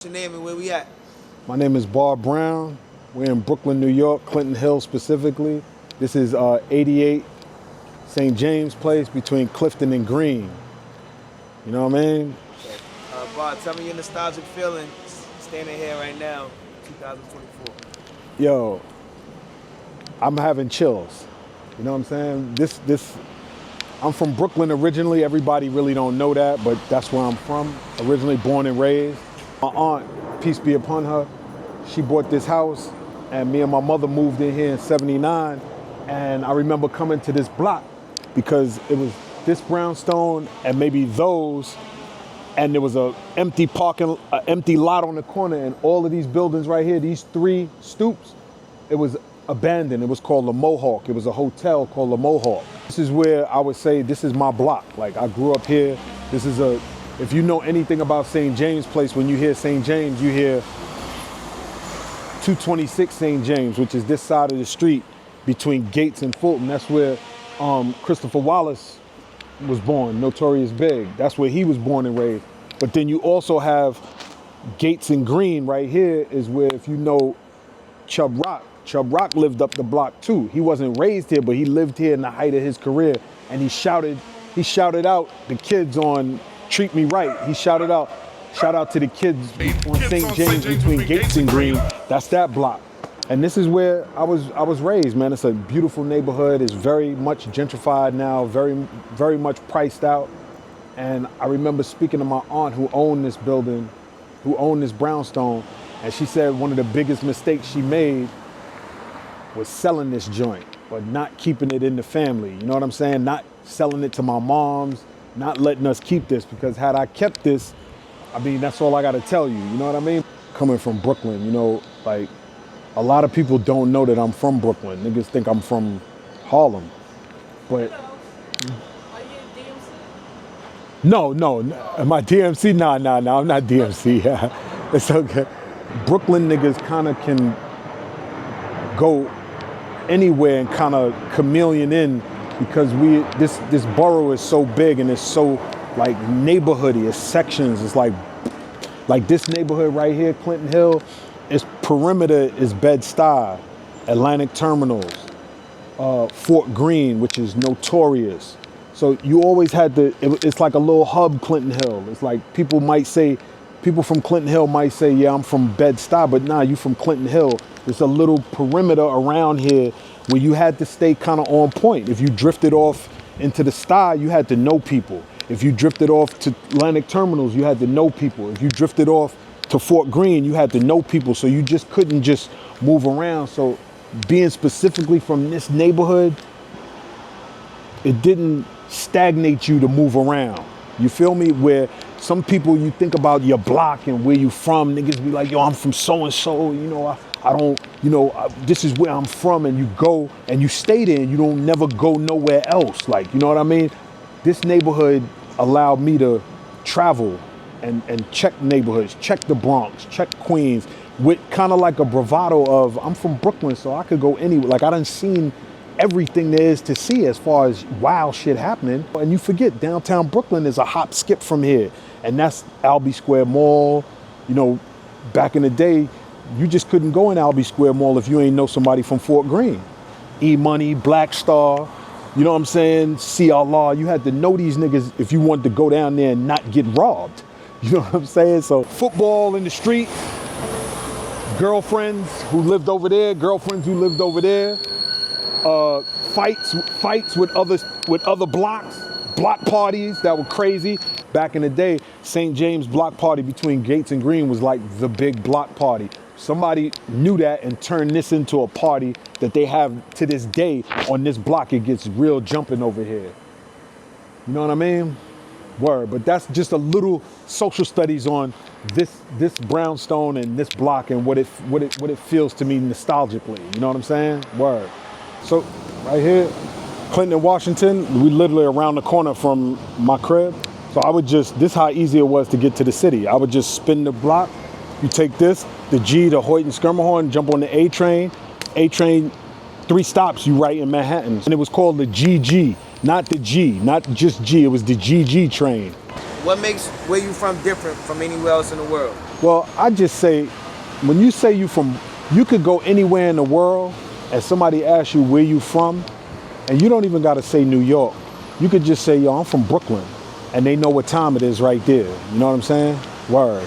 Your name and where we at? My name is BahrNone. We're in Brooklyn, New York, Clinton Hill specifically. This is 88 St. James Place between Clifton and Green. You know what I mean? Bar, tell me your nostalgic feelings standing here right now, 2024. Yo, I'm having chills. You know what I'm saying? I'm from Brooklyn originally. Everybody really don't know that, but that's where I'm from. Originally born and raised. My aunt, peace be upon her, she bought this house and me and my mother moved in here in 79. And I remember coming to this block because it was this brownstone and maybe those, and there was a empty lot on the corner, and all of these buildings right here, these three stoops, it was abandoned. It was called the Mohawk. It was a hotel called the Mohawk. This is where I would say this is my block. Like, I grew up here. If you know anything about St. James Place, when you hear St. James, you hear 226 St. James, which is this side of the street between Gates and Fulton. That's where Christopher Wallace was born, Notorious Big. That's where he was born and raised. But then you also have Gates and Green right here is where, if you know Chubb Rock lived up the block too. He wasn't raised here, but he lived here in the height of his career. And he shouted out the kids on Treat Me Right. He shout out to the kids on St. James between Gates and Green. That's that block. And this is where I was raised, man. It's a beautiful neighborhood. It's very much gentrified now, very, very much priced out. And I remember speaking to my aunt who owned this building, who owned this brownstone, and she said one of the biggest mistakes she made was selling this joint, but not keeping it in the family. You know what I'm saying? Not selling it to my moms, not letting us keep this, because had I kept this, I mean, that's all I gotta tell you. You know what I mean? Coming from Brooklyn, you know, like, a lot of people don't know that I'm from Brooklyn. Niggas think I'm from Harlem. But Are you DMC? no, am I DMC? Nah, I'm not DMC. It's okay. Brooklyn niggas kind of can go anywhere and kind of chameleon in, because this borough is so big and it's so like neighborhoody. It's sections. It's like this neighborhood right here, Clinton Hill. Its perimeter is Bed-Stuy, Atlantic Terminals, Fort Greene, which is notorious. So you always had it's like a little hub, Clinton Hill. It's like people from Clinton Hill might say, yeah, I'm from Bed-Stuy, but nah, you from Clinton Hill. There's a little perimeter around here where you had to stay kind of on point. If you drifted off into the Stuy, you had to know people. If you drifted off to Atlantic Terminals, you had to know people. If you drifted off to Fort Greene, you had to know people. So you just couldn't just move around. So being specifically from this neighborhood, it didn't stagnate you to move around. You feel me? Where some people, you think about your block and where you from, niggas be like, yo, I'm from so-and-so, you know, I don't, you know, this is where I'm from, and you go and you stay there and you don't never go nowhere else. Like, you know what I mean? This neighborhood allowed me to travel and check neighborhoods, check the Bronx, check Queens, with kind of like a bravado of, I'm from Brooklyn, so I could go anywhere. Like, I done seen everything there is to see as far as wild shit happening. And you forget, downtown Brooklyn is a hop skip from here. And that's Albee Square Mall. You know, back in the day, you just couldn't go in Albee Square Mall if you ain't know somebody from Fort Greene. E-Money, Black Star, you know what I'm saying? CLR, you had to know these niggas if you wanted to go down there and not get robbed. You know what I'm saying? So football in the street, girlfriends who lived over there, fights with other blocks, block parties that were crazy. Back in the day, St. James block party between Gates and Green was like the big block party. Somebody knew that and turned this into a party that they have to this day on this block. It gets real jumping over here. You know what I mean? Word. But that's just a little social studies on this brownstone and this block and what it feels to me nostalgically. You know what I'm saying? Word. So right here, Clinton, Washington, we literally around the corner from my crib. So this is how easy it was to get to the city. I would just spin the block. You take this, the G, the Hoyt and Skirmerhorn, jump on the A train. A train, 3 stops, you right in Manhattan. And it was called the GG, not the G, not just G, it was the GG train. What makes where you from different from anywhere else in the world? Well, I just say, when you say you could go anywhere in the world, and somebody asks you where you from, and you don't even got to say New York. You could just say, yo, I'm from Brooklyn, and they know what time it is right there. You know what I'm saying? Word.